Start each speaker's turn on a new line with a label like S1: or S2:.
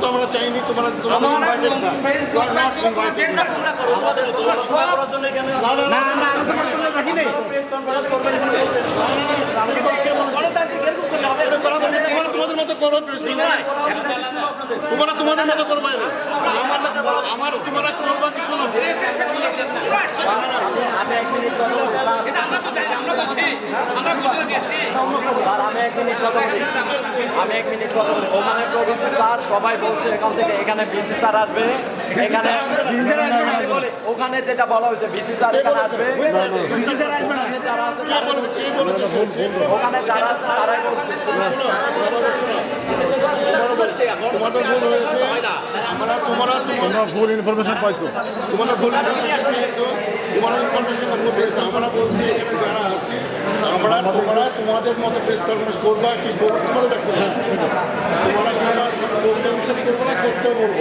S1: আমরা চাইনি তোমরা তোমাদের মতো করো, তোমরা তোমাদের মতো করবে, আমার তোমরা করবা কি? শোনো,
S2: আমি এক মিনিট কথা বলি। ওখানে প্রফেসর স্যার সবাই বলছে এখান থেকে এখানে বিসি স্যার আসবে, এখানে ওখানে যেটা বলা হয়েছে বিসি স্যার এখানে আসবে, ওখানে যারা আছে তারাই বলছে।
S1: তোমাদের ভুল হয়েছে, তোমরা ভুল ইনফরমেশন পাইছো, তোমরা ভুল ইনফরমেশন আমরা বলছি এখানে যারা আছে তোমরা তোমাদের মতো প্রেস কনফারেন্স করবা কি তোমাদের ব্যক্তি তোমরা করবো না, করতে বলবো